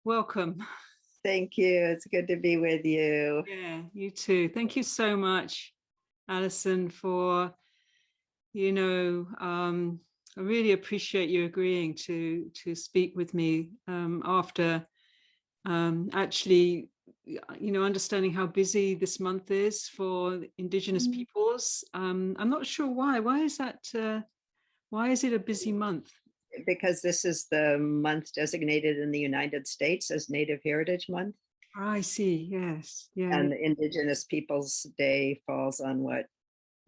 welcome. Thank you. It's good to be with you. Yeah, you too. Thank you so much, Alison, for, I really appreciate you agreeing to speak with me after actually, understanding how busy this month is for Indigenous peoples. I'm not sure why. Why is that? Why is it a busy month? Because this is the month designated in the United States as Native Heritage Month. I see. Yes. Yeah. And Indigenous Peoples Day falls on what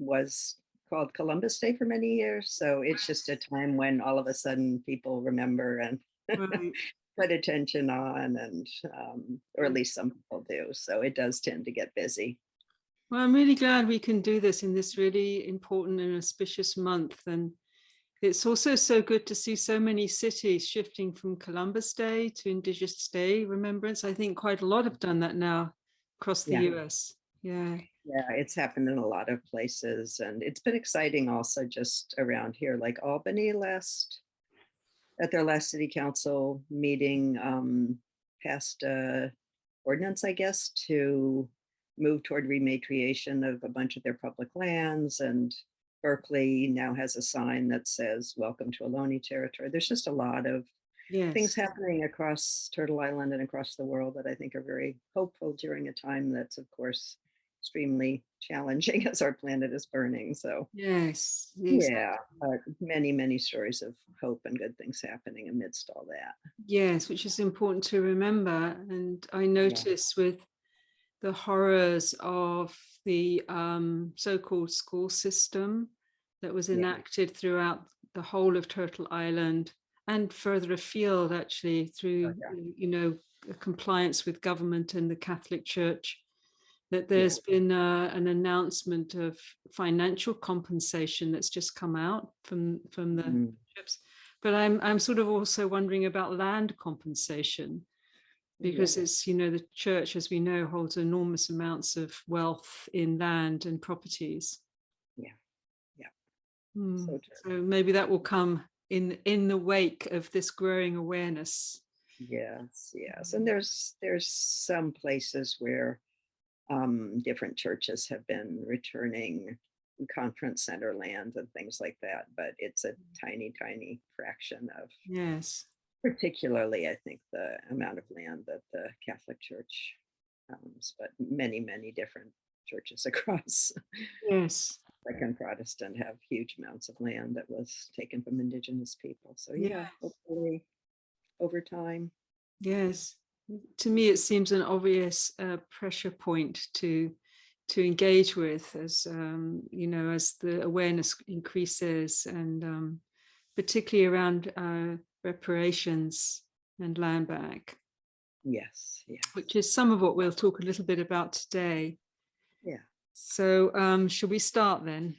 was called Columbus Day for many years. So it's just a time when all of a sudden people remember and Right. put attention on, and or at least some people do. So it does tend to get busy. Well, I'm really glad we can do this in this really important and auspicious month. And it's also so good to see so many cities shifting from Columbus Day to Indigenous Day remembrance. I think quite a lot have done that now across the US. Yeah. Yeah, it's happened in a lot of places. And it's been exciting also just around here, like Albany at their last city council meeting, passed a ordinance, I guess, to move toward rematriation of a bunch of their public lands. And Berkeley now has a sign that says, "Welcome to Ohlone territory." There's just a lot of things happening across Turtle Island and across the world that I think are very hopeful during a time that's, of course, extremely challenging as our planet is burning. So yes, yeah, many stories of hope and good things happening amidst all that. Yes, which is important to remember. And I notice with the horrors of the so-called school system that was enacted throughout the whole of Turtle Island and further afield, actually, through compliance with government and the Catholic Church, that there's been an announcement of financial compensation that's just come out from the bishops. But I'm sort of also wondering about land compensation, because it's, the church, as we know, holds enormous amounts of wealth in land and properties. So maybe that will come in the wake of this growing awareness. Yes. And there's some places where different churches have been returning conference center land and things like that, but it's a tiny fraction of particularly, I think, the amount of land that the Catholic Church owns, but many different churches across Catholic and Protestant have huge amounts of land that was taken from Indigenous people. So hopefully over time. Yes, to me it seems an obvious pressure point to engage with, as as the awareness increases, and particularly around reparations and land back. Yes. Which is some of what we'll talk a little bit about today. Yeah. So should we start then?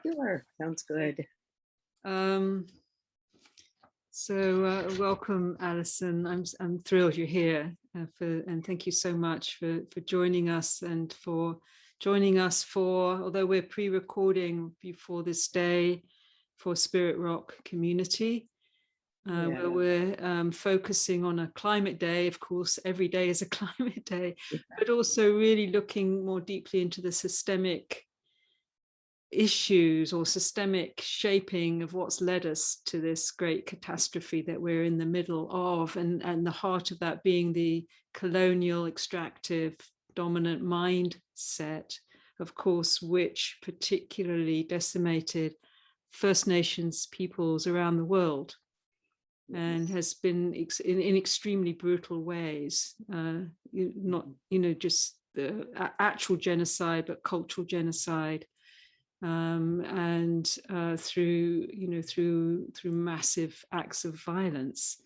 Sure, sounds good. So welcome, Alison. I'm thrilled you're here, and thank you so much for joining us, and for joining us although we're pre-recording before this day, for Spirit Rock Community, where we're focusing on a climate day. Of course, every day is a climate day, but also really looking more deeply into the systemic issues or systemic shaping of what's led us to this great catastrophe that we're in the middle of, and the heart of that being the colonial, extractive, dominant mindset, of course, which particularly decimated First Nations peoples around the world, and has been in extremely brutal ways, not just the actual genocide, but cultural genocide, and through massive acts of violence.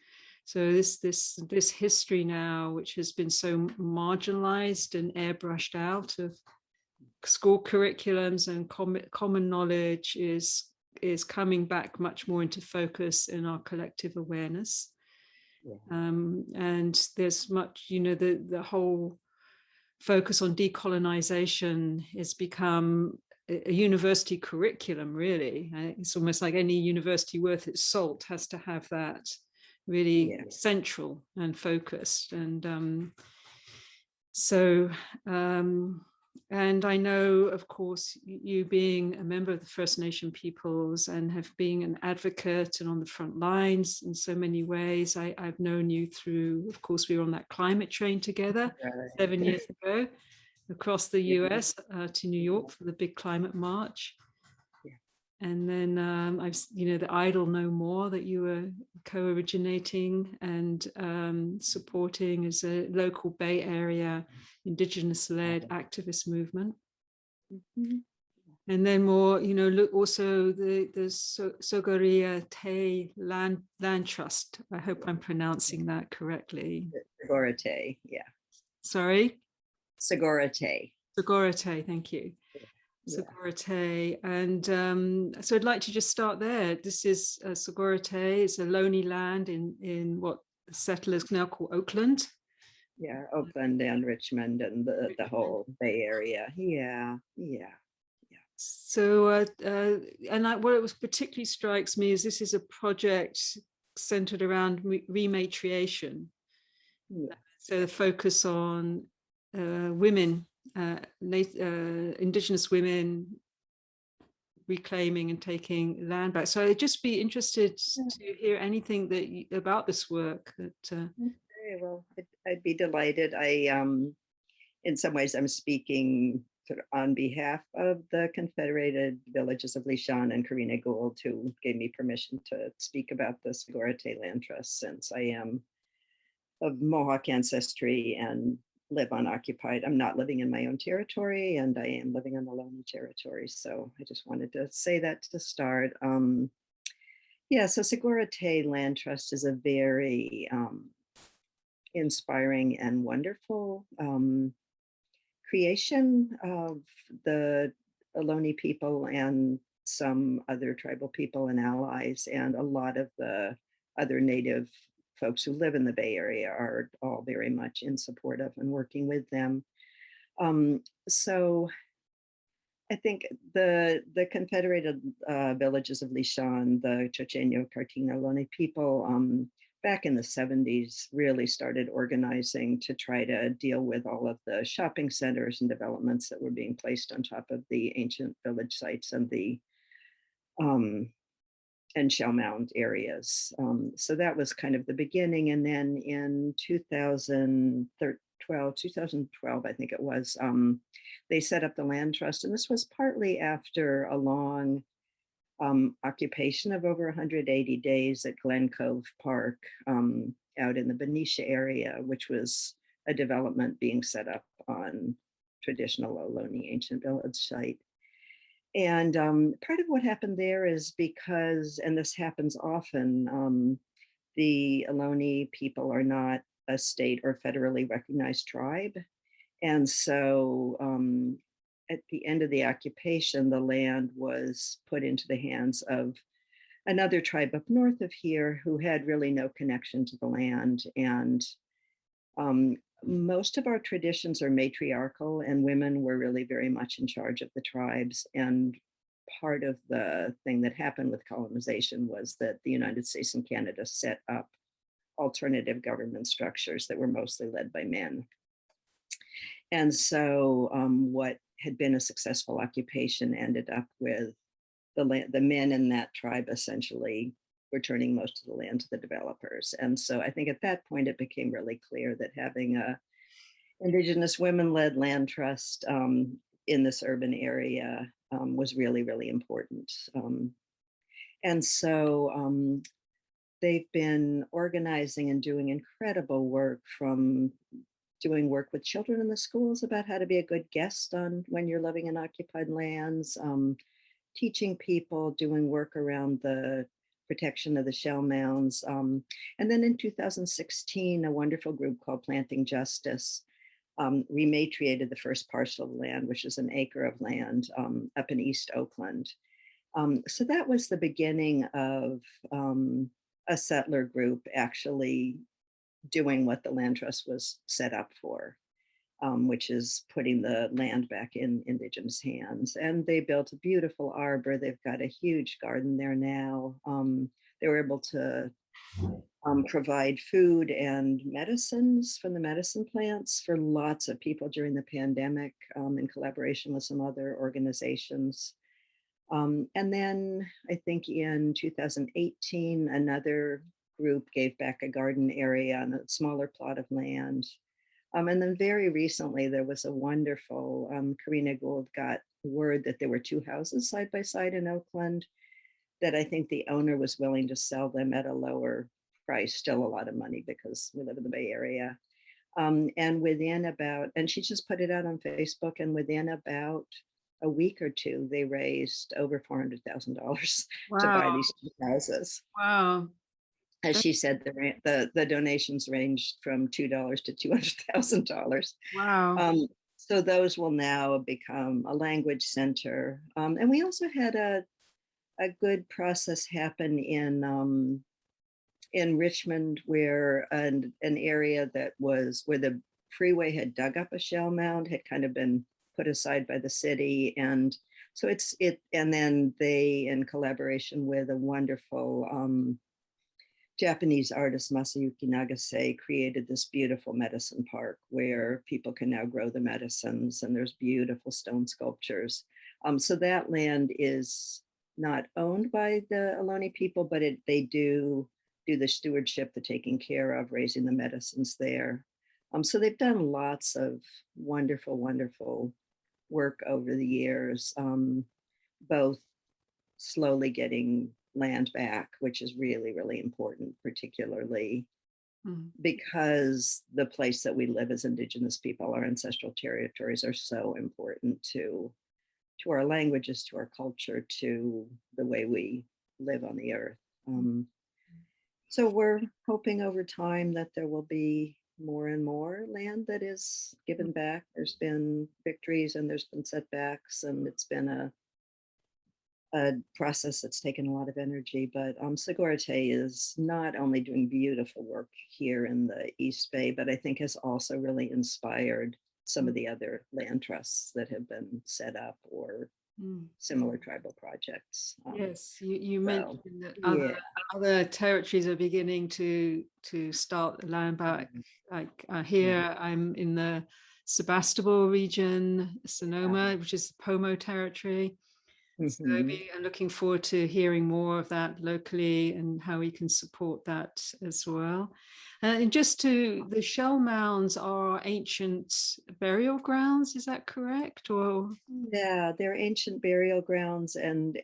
So this history now, which has been so marginalized and airbrushed out of school curriculums and common knowledge, is coming back much more into focus in our collective awareness. And there's much, the whole focus on decolonization has become a university curriculum, really. It's almost like any university worth its salt has to have that really central and focused. And and I know, of course, you being a member of the First Nation peoples and have been an advocate and on the front lines in so many ways. I've known you through, of course, we were on that climate train together 7 years ago across the US to New York for the big climate march. And then I've, the Idle No More that you were co-originating and supporting as a local Bay Area Indigenous-led activist movement. Mm-hmm. And then more, look also the sogoreate land trust. I hope I'm pronouncing that correctly. Sogoreate, yeah. Sorry? Sogoreate. Sogoreate, thank you. Sogoreate. And so I'd like to just start there. This is Sogoreate. It's a lonely land in what the settlers now call Oakland. Yeah, Oakland and Richmond and the whole Bay Area. Yeah. So, what it was particularly strikes me is this is a project centered around rematriation. Yeah. So the focus on women, Indigenous women reclaiming and taking land back. So I'd just be interested to hear anything about this work. Okay, well, I'd be delighted. In some ways, I'm speaking sort of on behalf of the Confederated Villages of Lishan and Karina Gould, who gave me permission to speak about the Sogoreate Land Trust, since I am of Mohawk ancestry and live unoccupied. I'm not living in my own territory, and I am living on the Ohlone territory. So I just wanted to say that to start. So Sogoreate Land Trust is a very inspiring and wonderful creation of the Ohlone people and some other tribal people and allies, and a lot of the other Native folks who live in the Bay Area are all very much in support of and working with them. So I think the Confederated Villages of Lishan, the Chochenyo Cartina Ohlone people, back in the 70s, really started organizing to try to deal with all of the shopping centers and developments that were being placed on top of the ancient village sites and the and shell mound areas. So that was kind of the beginning. And then in 2012, I think it was, they set up the land trust. And this was partly after a long occupation of over 180 days at Glen Cove Park out in the Benicia area, which was a development being set up on traditional Ohlone ancient village site. And part of what happened there is because, and this happens often, the Ohlone people are not a state or federally recognized tribe. And so at the end of the occupation, the land was put into the hands of another tribe up north of here who had really no connection to the land. And most of our traditions are matriarchal, and women were really very much in charge of the tribes. And part of the thing that happened with colonization was that the United States and Canada set up alternative government structures that were mostly led by men. And so what had been a successful occupation ended up with the men in that tribe essentially returning most of the land to the developers. And so I think at that point, it became really clear that having a Indigenous women-led land trust in this urban area was really, really important. And so they've been organizing and doing incredible work, from doing work with children in the schools about how to be a good guest on when you're living in occupied lands, teaching people, doing work around the protection of the shell mounds. And then in 2016, a wonderful group called Planting Justice rematriated the first parcel of land, which is an acre of land up in East Oakland. So that was the beginning of a settler group actually doing what the land trust was set up for, which is putting the land back in Indigenous hands. And they built a beautiful arbor. They've got a huge garden there now. They were able to provide food and medicines from the medicine plants for lots of people during the pandemic, in collaboration with some other organizations. And then I think in 2018, another group gave back a garden area on a smaller plot of land. And then very recently, there was a wonderful, Karina Gould got word that there were two houses side by side in Oakland that I think the owner was willing to sell them at a lower price, still a lot of money because we live in the Bay Area. And within about, and she just put it out on Facebook, and within about a week or two, they raised over $400,000 to buy Wow. these two houses. Wow. As she said, the donations ranged from $2 to $200,000. Wow. So those will now become a language center. And we also had a good process happen in Richmond, where an area that was where the freeway had dug up a shell mound had kind of been put aside by the city. And so and then they, in collaboration with a wonderful Japanese artist, Masayuki Nagase, created this beautiful medicine park where people can now grow the medicines, and there's beautiful stone sculptures. So that land is not owned by the Ohlone people, but they do the stewardship, the taking care of, raising the medicines there. So they've done lots of wonderful, wonderful work over the years, both slowly getting land back, which is really, really important, particularly because the place that we live as Indigenous people, our ancestral territories, are so important to our languages, to our culture, to the way we live on the earth. So we're hoping over time that there will be more and more land that is given back. There's been victories and there's been setbacks, and it's been a process that's taken a lot of energy. But sogoreate is not only doing beautiful work here in the East Bay, but I think has also really inspired some of the other land trusts that have been set up, or similar tribal projects. Yes, you mentioned that yeah. other territories are beginning to start the land back. Like here, I'm in the Sebastopol region, Sonoma, which is the Pomo territory. So I'm looking forward to hearing more of that locally and how we can support that as well. And just the shell mounds are ancient burial grounds, is that correct? Or yeah, they're ancient burial grounds and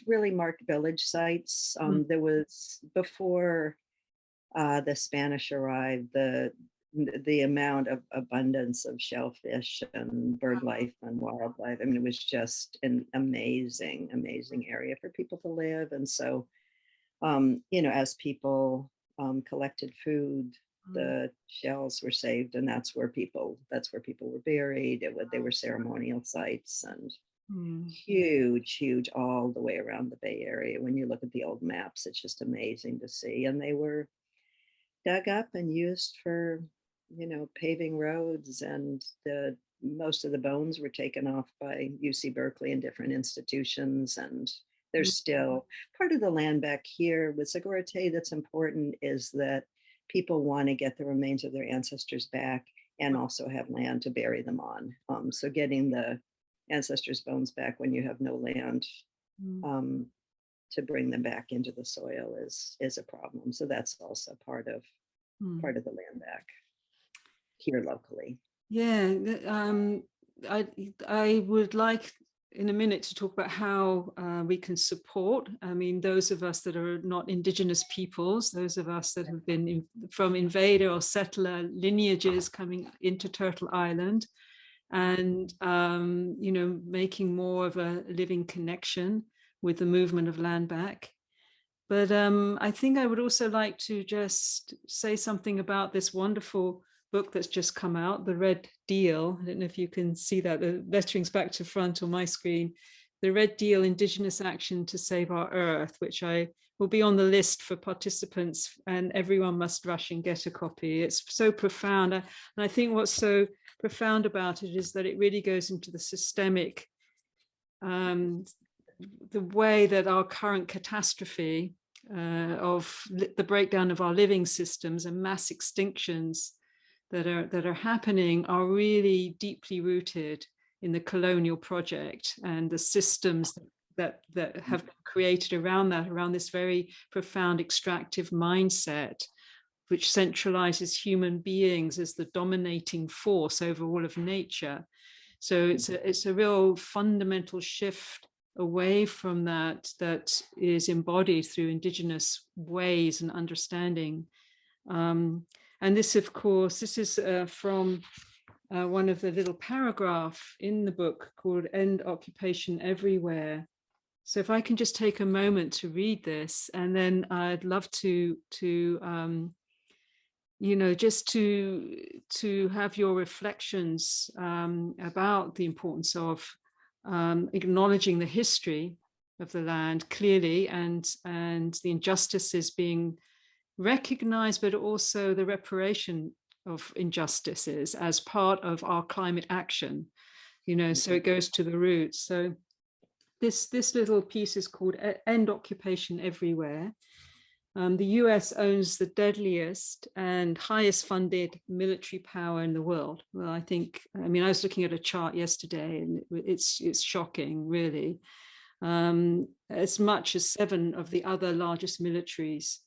really marked village sites. There was, before the Spanish arrived, the amount of abundance of shellfish and bird life and wildlife. I mean, it was just an amazing, amazing area for people to live. And so, as people collected food, the shells were saved, and that's where people were buried. They were ceremonial sites, and huge, huge all the way around the Bay Area. When you look at the old maps, it's just amazing to see. And they were dug up and used for, paving roads, and most of the bones were taken off by UC Berkeley and different institutions. And there's still part of the land back here with sogoreate that's important, is that people want to get the remains of their ancestors back and also have land to bury them on. So getting the ancestors' bones back when you have no land to bring them back into the soil is a problem. So that's also part of the land back here locally. Yeah, I would like in a minute to talk about how we can support. I mean, those of us that are not Indigenous peoples, those of us that have been from invader or settler lineages coming into Turtle Island, and making more of a living connection with the movement of land back. But I think I would also like to just say something about this wonderful book that's just come out, The Red Deal. I don't know if you can see that, the lettering's back to front on my screen. The Red Deal, Indigenous Action to Save Our Earth, which I will be on the list for participants, and everyone must rush and get a copy. It's so profound. And I think what's so profound about it is that it really goes into the systemic, the way that our current catastrophe the breakdown of our living systems and mass extinctions that are happening are really deeply rooted in the colonial project and the systems that have been created around this very profound extractive mindset, which centralizes human beings as the dominating force over all of nature. So it's a real fundamental shift away from that is embodied through Indigenous ways and understanding. And this, of course, this is from one of the little paragraph in the book called End Occupation Everywhere. So if I can just take a moment to read this, and then I'd love to just to have your reflections about the importance of acknowledging the history of the land clearly, and the injustices being recognized, but also the reparation of injustices as part of our climate action, so it goes to the roots. So this little piece is called End Occupation Everywhere. The US owns the deadliest and highest funded military power in the world. Well, I was looking at a chart yesterday, and it's shocking, really. As much as 7 of the other largest militaries.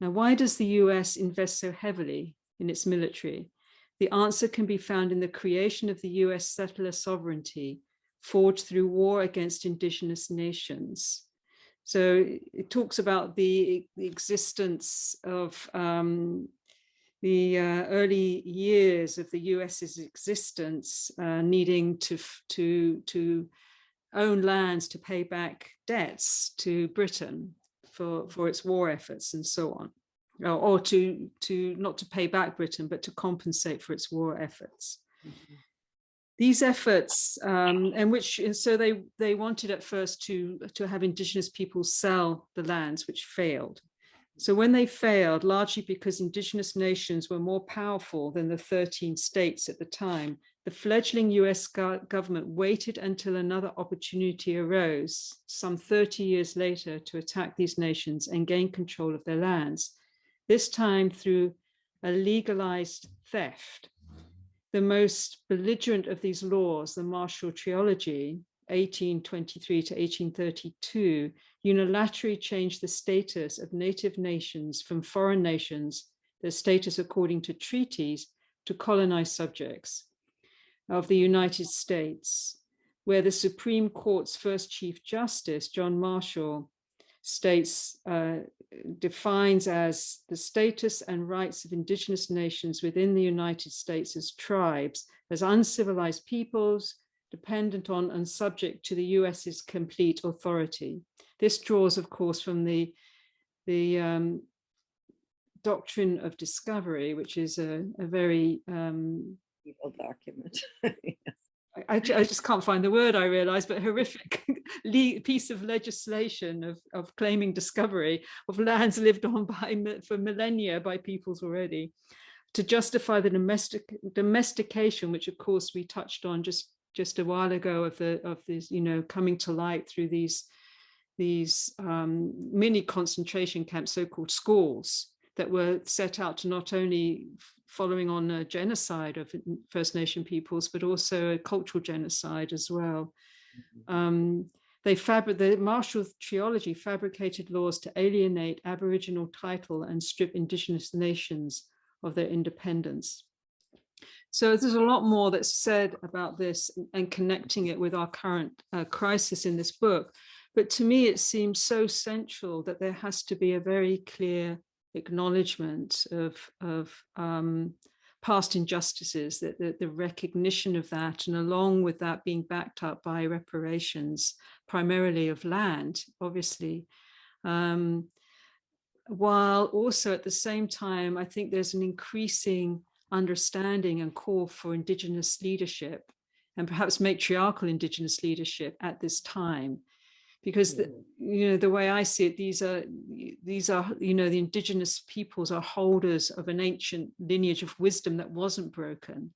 Now, why does the US invest so heavily in its military? The answer can be found in the creation of the US settler sovereignty, forged through war against indigenous nations. So it talks about the existence of the early years of the US's existence, needing to own lands to pay back debts to Britain for its war efforts and so on, or to not to pay back Britain, but to compensate for its war efforts. Mm-hmm. These efforts, so they wanted at first to have Indigenous peoples sell the lands, which failed. So when they failed, largely because Indigenous nations were more powerful than the 13 states at the time, the fledgling US government waited until another opportunity arose, some 30 years later, to attack these nations and gain control of their lands, this time through a legalized theft. The most belligerent of these laws, the Martial Trilogy, 1823 to 1832, unilaterally changed the status of native nations from foreign nations, their status according to treaties, to colonized subjects of the United States, where the Supreme Court's first Chief Justice, John Marshall, defines as the status and rights of Indigenous nations within the United States as tribes, as uncivilized peoples, dependent on and subject to the US's complete authority. This draws, of course, from the doctrine of discovery, which is a very evil document. I just can't find the word, I realize, but horrific piece of legislation of claiming discovery of lands lived on for millennia by peoples already, to justify the domestication, which of course we touched on just a while ago, of this, coming to light through these mini concentration camps, so-called schools, that were set out to not only following on a genocide of First Nation peoples, but also a cultural genocide as well. Mm-hmm. The Martial Trilogy fabricated laws to alienate Aboriginal title and strip Indigenous nations of their independence. So there's a lot more that's said about this and connecting it with our current crisis in this book. But to me, it seems so central that there has to be a very clear acknowledgement of past injustices, that the recognition of that, and along with that being backed up by reparations, primarily of land, obviously, while also at the same time, I think there's an increasing understanding and call for Indigenous leadership, and perhaps matriarchal Indigenous leadership at this time. Because the way I see it, these are the Indigenous peoples are holders of an ancient lineage of wisdom that wasn't broken,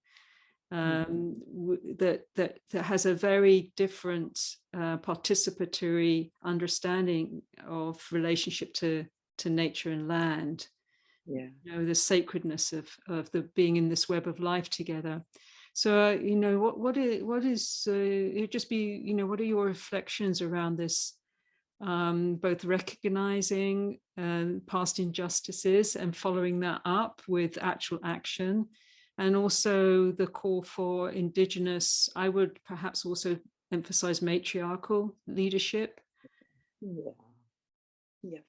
that has a very different participatory understanding of relationship to nature and land. Yeah. You know, the sacredness of the being in this web of life together. So you know, what is it'd just be, you know, what are your reflections around this, both recognizing past injustices and following that up with actual action, and also the call for Indigenous, I would perhaps also emphasize matriarchal leadership? Yeah. Yeah.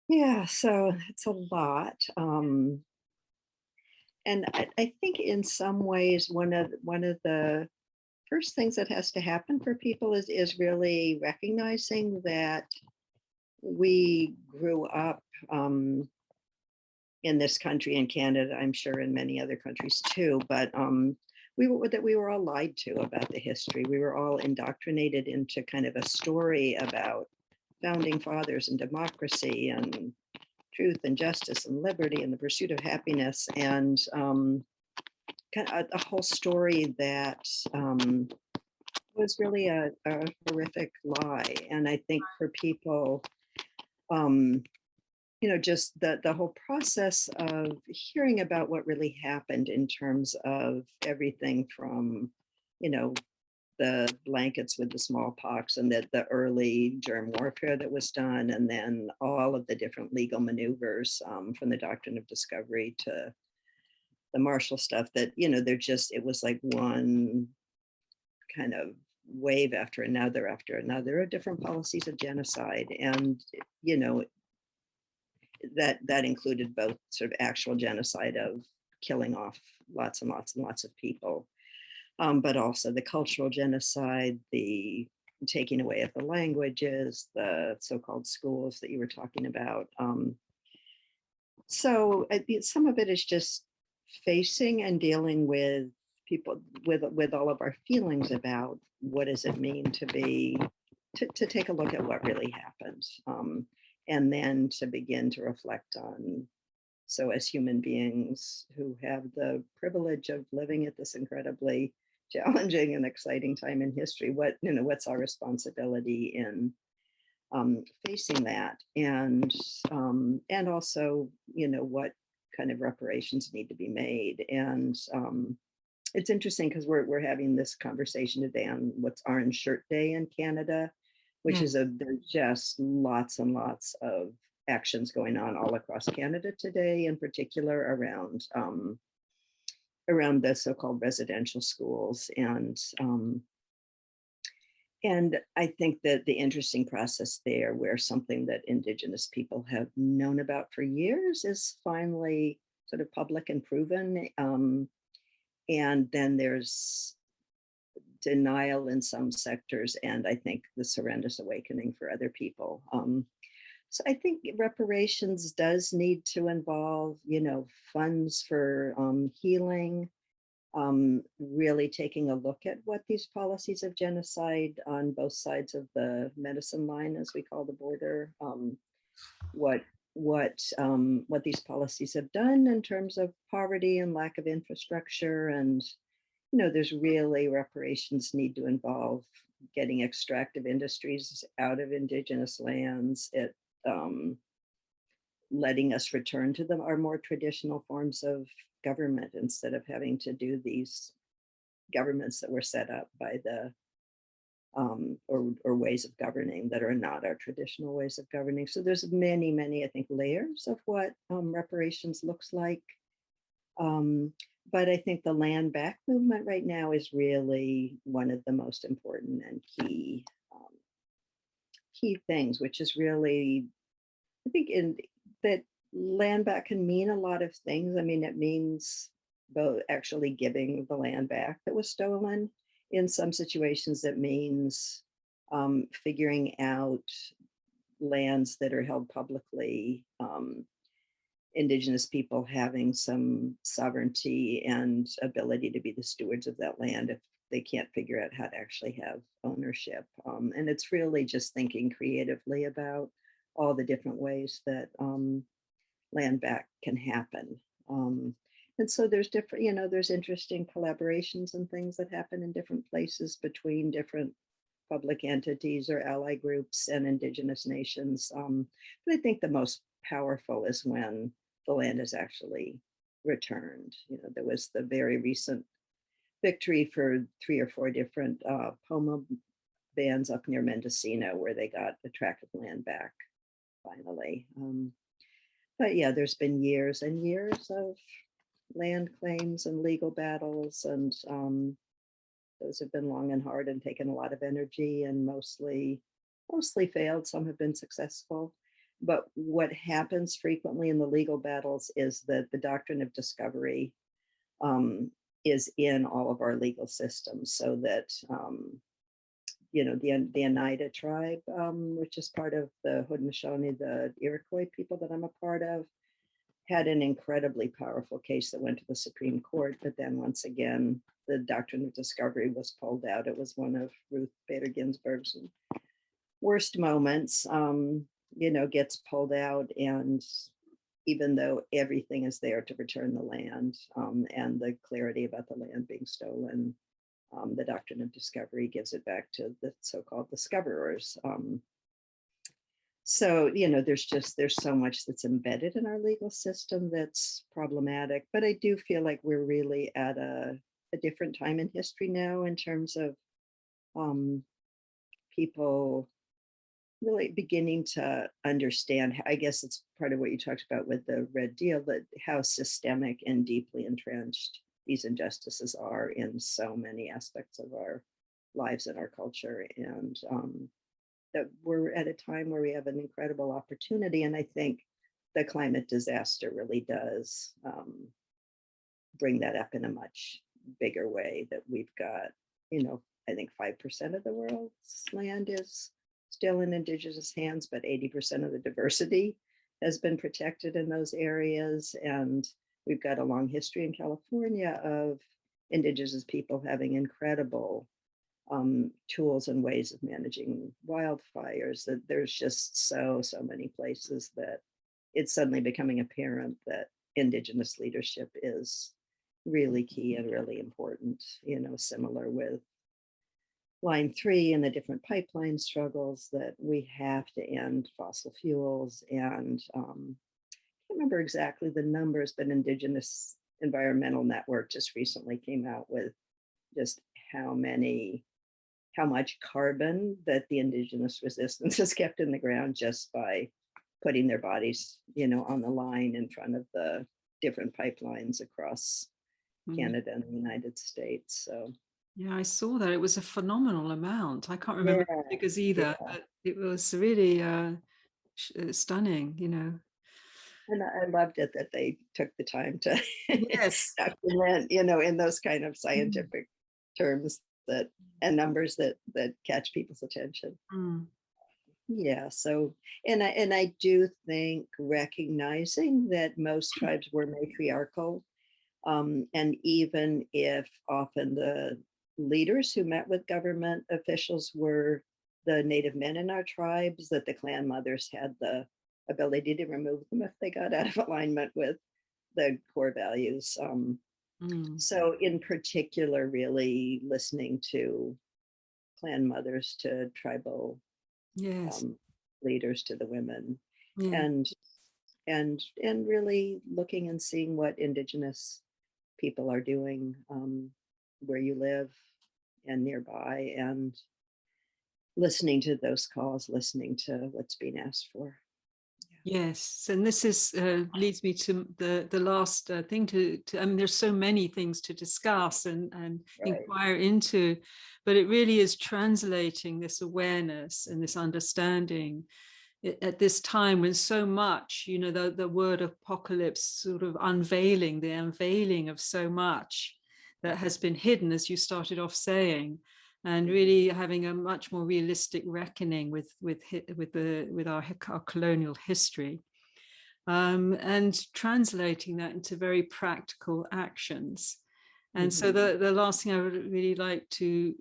Yeah. So it's a lot. And I think in some ways, one of the first things that has to happen for people is really recognizing that we grew up in this country, in Canada, I'm sure in many other countries too, but we were all lied to about the history. We were all indoctrinated into kind of a story about founding fathers and democracy and truth and justice and liberty and the pursuit of happiness, and kind of a whole story that was really a horrific lie. And I think for people, you know, just the whole process of hearing about what really happened in terms of everything from, you know, the blankets with the smallpox and the early germ warfare that was done, and then all of the different legal maneuvers from the doctrine of discovery to the Marshall stuff, that, you know, it was like one kind of wave after another of different policies of genocide. And, you know, that included both sort of actual genocide of killing off lots and lots and lots of people, but also the cultural genocide, the taking away of the languages, the so-called schools that you were talking about. So some of it is just facing and dealing with people, with all of our feelings about what does it mean to take a look at what really happened, and then to begin to reflect on, so as human beings who have the privilege of living at this incredibly challenging and exciting time in history, what's our responsibility in facing that, and also, you know, what kind of reparations need to be made. And it's interesting because we're having this conversation today on what's Orange Shirt Day in Canada, which is there's just lots and lots of actions going on all across Canada today, in particular around the so-called residential schools. And I think that the interesting process there, where something that Indigenous people have known about for years is finally sort of public and proven. And then there's denial in some sectors, and I think this horrendous awakening for other people. So I think reparations does need to involve, you know, funds for healing, really taking a look at what these policies of genocide on both sides of the medicine line, as we call the border, what these policies have done in terms of poverty and lack of infrastructure. And, you know, there's really reparations need to involve getting extractive industries out of Indigenous lands, letting us return to our more traditional forms of government, instead of having to do these governments that were set up by the or ways of governing that are not our traditional ways of governing. So there's many, I think, layers of what reparations looks like. But I think the land back movement right now is really one of the most important and key things, which is really, I think, that land back can mean a lot of things. I mean, it means both actually giving the land back that was stolen. In some situations, it means figuring out lands that are held publicly, Indigenous people having some sovereignty and ability to be the stewards of that land if they can't figure out how to actually have ownership. And it's really just thinking creatively about all the different ways that land back can happen. And so there's different, you know, there's interesting collaborations and things that happen in different places between different public entities or ally groups and Indigenous nations. But I think the most powerful is when the land is actually returned. You know, there was the very recent victory for 3 or 4 different Poma bands up near Mendocino, where they got a tract of land back finally. But yeah, there's been years and years of land claims and legal battles, and those have been long and hard and taken a lot of energy, and mostly failed. Some have been successful. But what happens frequently in the legal battles is that the doctrine of discovery is in all of our legal systems, so that you know, the Oneida tribe, which is part of the Haudenosaunee, the Iroquois people that I'm a part of, had an incredibly powerful case that went to the Supreme Court. But then once again, the doctrine of discovery was pulled out. It was one of Ruth Bader Ginsburg's worst moments, you know, gets pulled out. And even though everything is there to return the land and the clarity about the land being stolen, the doctrine of discovery gives it back to the so-called discoverers. So, you know, there's so much that's embedded in our legal system that's problematic. But I do feel like we're really at a different time in history now in terms of people really beginning to understand. I guess it's part of what you talked about with the Red Deal, that how systemic and deeply entrenched these injustices are in so many aspects of our lives and our culture. And that we're at a time where we have an incredible opportunity. And I think the climate disaster really does bring that up in a much bigger way, that we've got, you know, I think 5% of the world's land is still in Indigenous hands, but 80% of the diversity has been protected in those areas. And we've got a long history in California of Indigenous people having incredible tools and ways of managing wildfires, that there's just so many places that it's suddenly becoming apparent that Indigenous leadership is really key and really important, you know, similar with Line 3 and the different pipeline struggles, that we have to end fossil fuels. And I can't remember exactly the numbers, but Indigenous Environmental Network just recently came out with just how much carbon that the Indigenous resistance has kept in the ground just by putting their bodies, you know, on the line in front of the different pipelines across Canada and the United States. So yeah, I saw that. It was a phenomenal amount. I can't remember the figures either, yeah. but it was really stunning, you know. And I loved it that they took the time to Yes. document, you know, in those kind of scientific terms that and numbers that catch people's attention. Yeah. So, and I do think recognizing that most tribes were matriarchal, and even if often the leaders who met with government officials were the Native men in our tribes, that the clan mothers had the ability to remove them if they got out of alignment with the core values. So in particular, really listening to clan mothers, to tribal leaders, to the women, and really looking and seeing what Indigenous people are doing where you live and nearby, and listening to those calls, listening to what's being asked for. Yes, and this is leads me to the last thing to I mean, there's so many things to discuss and inquire into, but it really is translating this awareness and this understanding at this time when so much, you know, the word apocalypse sort of unveiling, the unveiling of so much that has been hidden, as you started off saying, and really having a much more realistic reckoning with our colonial history, and translating that into very practical actions. And so the last thing I would really like to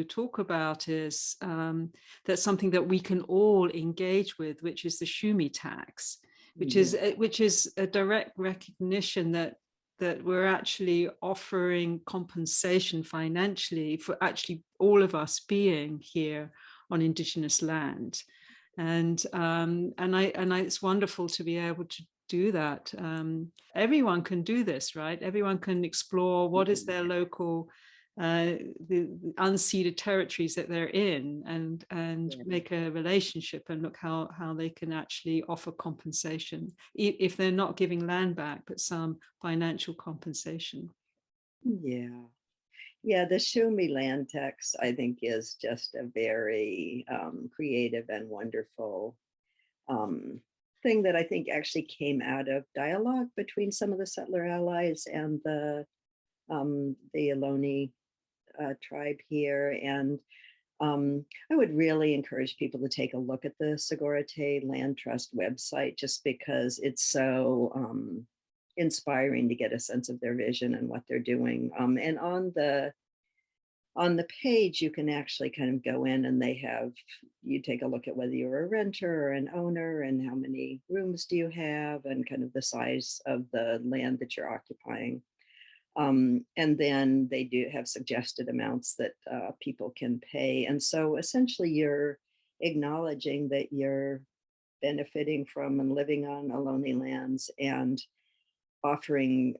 talk about is that's something that we can all engage with, which is the Shumi tax, which is a direct recognition that that we're actually offering compensation financially for actually all of us being here on Indigenous land. And it's wonderful to be able to do that. Everyone can do this, right? Everyone can explore what is their local, the unceded territories that they're in, and make a relationship and look how they can actually offer compensation, if they're not giving land back, but some financial compensation. Yeah, the Show Me Land text, I think, is just a very creative and wonderful thing that I think actually came out of dialogue between some of the settler allies and the Ohlone tribe here. And I would really encourage people to take a look at the sogoreate Land Trust website, just because it's so inspiring to get a sense of their vision and what they're doing. And on the page, you can actually kind of go in, and you take a look at whether you're a renter or an owner, and how many rooms do you have, and kind of the size of the land that you're occupying. And then they do have suggested amounts that people can pay. And so essentially you're acknowledging that you're benefiting from and living on Ohlone lands, and offering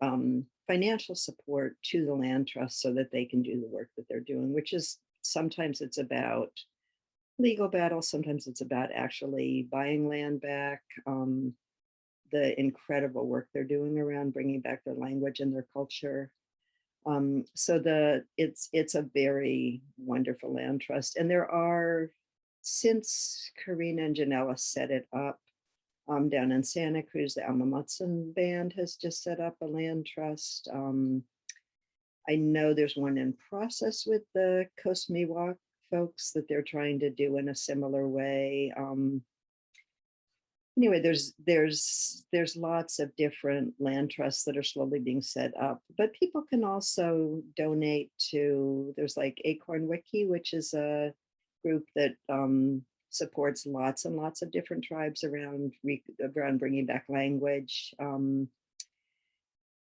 financial support to the land trust so that they can do the work that they're doing, which is sometimes it's about legal battles, sometimes it's about actually buying land back. The incredible work they're doing around bringing back their language and their culture. So it's a very wonderful land trust. And there are, since Karina and Janella set it up, down in Santa Cruz, the Alma Mutsun Band has just set up a land trust. I know there's one in process with the Coast Miwok folks that they're trying to do in a similar way. Anyway, there's lots of different land trusts that are slowly being set up, but people can also donate to, there's like Acorn Wiki, which is a group that supports lots and lots of different tribes around bringing back language.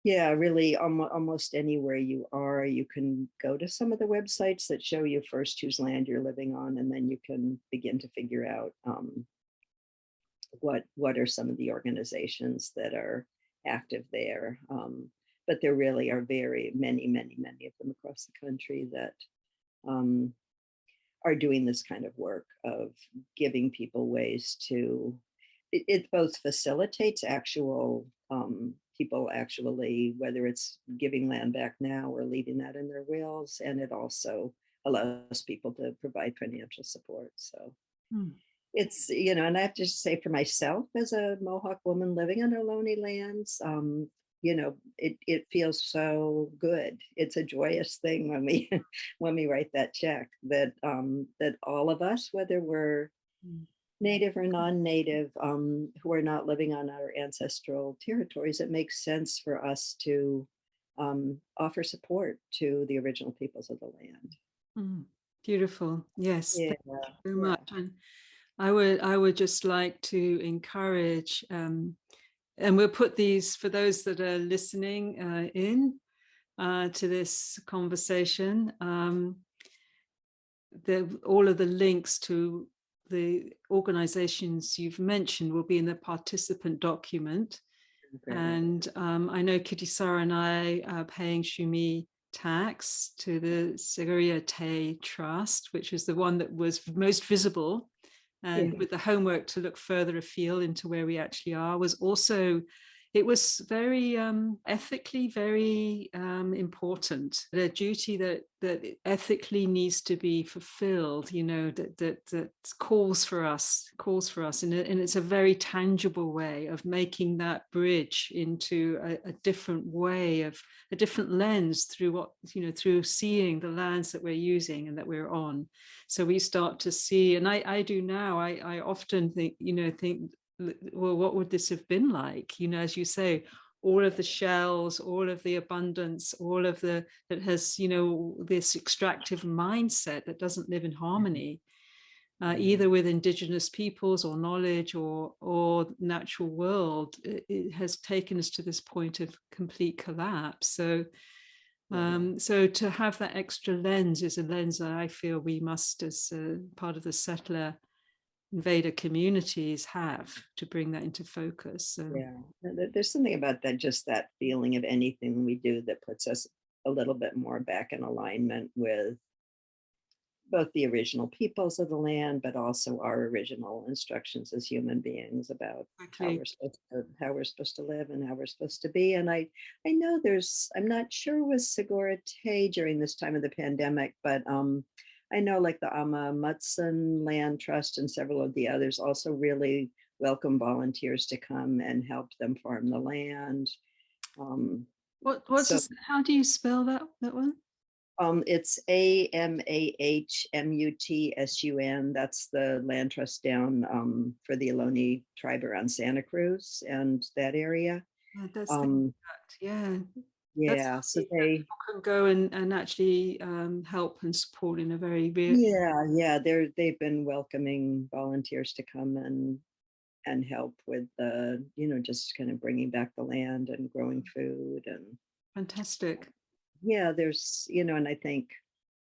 Yeah, really almost anywhere you are, you can go to some of the websites that show you first whose land you're living on, and then you can begin to figure out what are some of the organizations that are active there. But there really are many of them across the country that are doing this kind of work of giving people ways to, it both facilitates actual people actually, whether it's giving land back now or leaving that in their wills, and it also allows people to provide financial support. So it's, and I have to say for myself as a Mohawk woman living on Ohlone lands, it feels so good. It's a joyous thing when we when we write that check that that all of us, whether we're native or non-native, who are not living on our ancestral territories, it makes sense for us to offer support to the original peoples of the land. Beautiful. Yes. Yeah. Thank you very much. And I would just like to encourage, and we'll put these for those that are listening in to this conversation. All of the links to the organizations you've mentioned will be in the participant document. Okay. And I know Thanissara and I are paying Shumi tax to the Sogoreate Trust, which is the one that was most visible. And with the homework to look further afield into where we actually are was also, it was very ethically very important. A duty that ethically needs to be fulfilled, that calls for us, and it's a very tangible way of making that bridge into a different way, of a different lens through through seeing the lands that we're using and that we're on. So we start to see, and I do now, I often think, well, what would this have been like? As you say, all of the shells, all of the abundance, all of that has, this extractive mindset that doesn't live in harmony. either with Indigenous peoples or knowledge or natural world, it has taken us to this point of complete collapse. So so to have that extra lens is a lens that I feel we must, as part of the settler invader communities, have to bring that into focus. So. Yeah, there's something about that, just that feeling of anything we do that puts us a little bit more back in alignment with both the original peoples of the land, but also our original instructions as human beings about how we're supposed to live and how we're supposed to be. And I know I'm not sure with sogoreate during this time of the pandemic, but I know like the Ama Mutsun Land Trust and several of the others also really welcome volunteers to come and help them farm the land. How do you spell that one? It's AMAHMUTSUN. That's the land trust down for the Ohlone tribe around Santa Cruz and that area. Yeah, yeah. So they people can go and actually help and support in a very real. Yeah. They've been welcoming volunteers to come and help with the, just kind of bringing back the land and growing food and. Fantastic. Yeah, there's, and I think,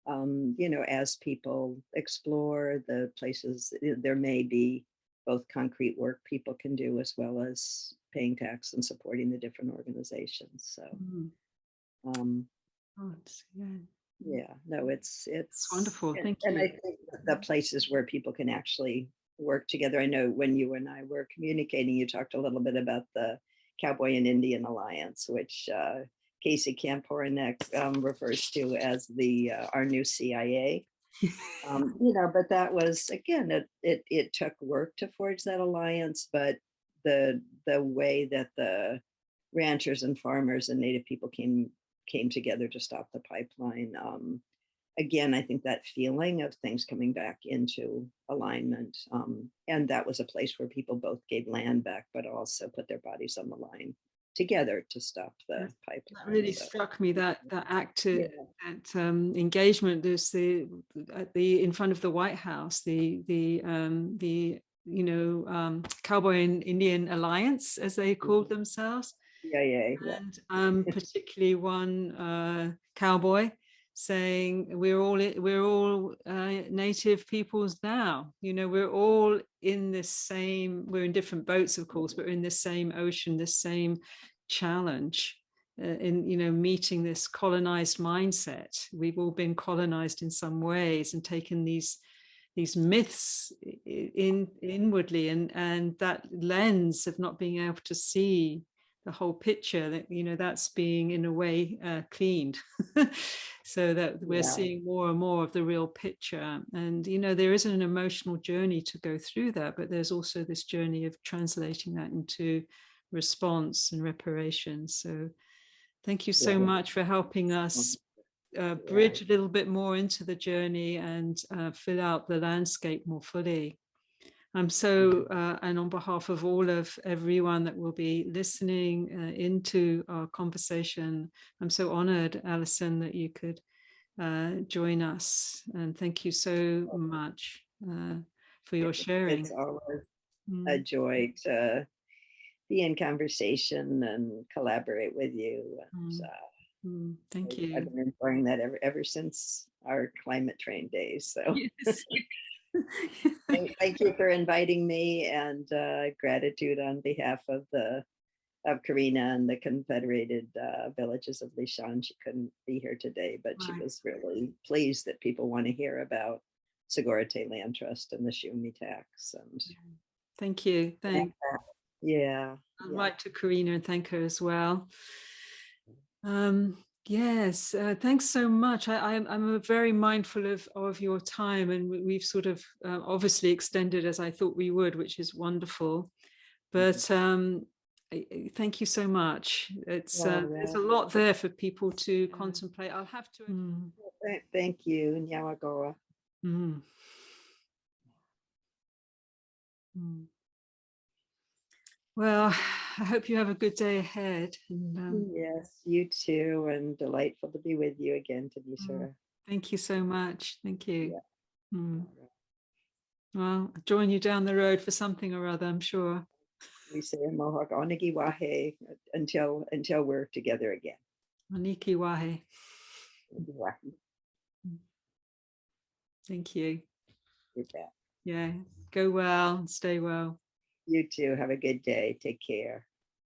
as people explore the places, there may be both concrete work people can do as well as paying tax and supporting the different organizations. So, it's wonderful. Thank you. And I think the places where people can actually work together. I know when you and I were communicating, you talked a little bit about the Cowboy and Indian Alliance, which Casey Kamporinek refers to as our new CIA. But that was, again, it took work to forge that alliance, but the way that the ranchers and farmers and Native people came together to stop the pipeline. Again, I think that feeling of things coming back into alignment, and that was a place where people both gave land back, but also put their bodies on the line together to stop the pipeline. That really struck me, that active engagement. There's in front of the White House, the Cowboy and Indian Alliance, as they called themselves. And particularly one cowboy saying, we're all Native peoples now. We're all in this same, we're in different boats, of course, but we're in the same ocean, the same challenge in meeting this colonized mindset. We've all been colonized in some ways and taken these myths inwardly, and that lens of not being able to see the whole picture, that that's being in a way cleaned so that we're seeing more and more of the real picture. And there is an emotional journey to go through that, but there's also this journey of translating that into response and reparations. So thank you so much for helping us bridge a little bit more into the journey and fill out the landscape more fully. I'm so, and on behalf of everyone that will be listening into our conversation, I'm so honored, Alison, that you could join us. And thank you so much for your sharing. It's always a joy to be in conversation and collaborate with you. And, thank you. I've been enjoying that ever since our climate train days. So. Yes. Thank you for inviting me, and gratitude on behalf of Karina and the Confederated Villages of Lishan. She couldn't be here today, but she was really pleased that people want to hear about Sogoreate Land Trust and the Shumi tax. And thank you. Thanks. I'd write to Karina and thank her as well. Yes, thanks so much. I'm very mindful of your time, and we've sort of obviously extended as I thought we would, which is wonderful. But thank you so much. It's there's a lot there for people to contemplate. I'll have to. Thank you, Nyawagoa. Well, I hope you have a good day ahead. And, yes, you too, and delightful to be with you again, Thanissara. Thank you so much. Thank you. Well, I'll join you down the road for something or other, I'm sure. We say in Mohawk, Onigi Wahe, until we're together again. Aniki wahe. Wahe, Thank you. you bet. Yeah, go well, stay well. You too. Have a good day. Take care.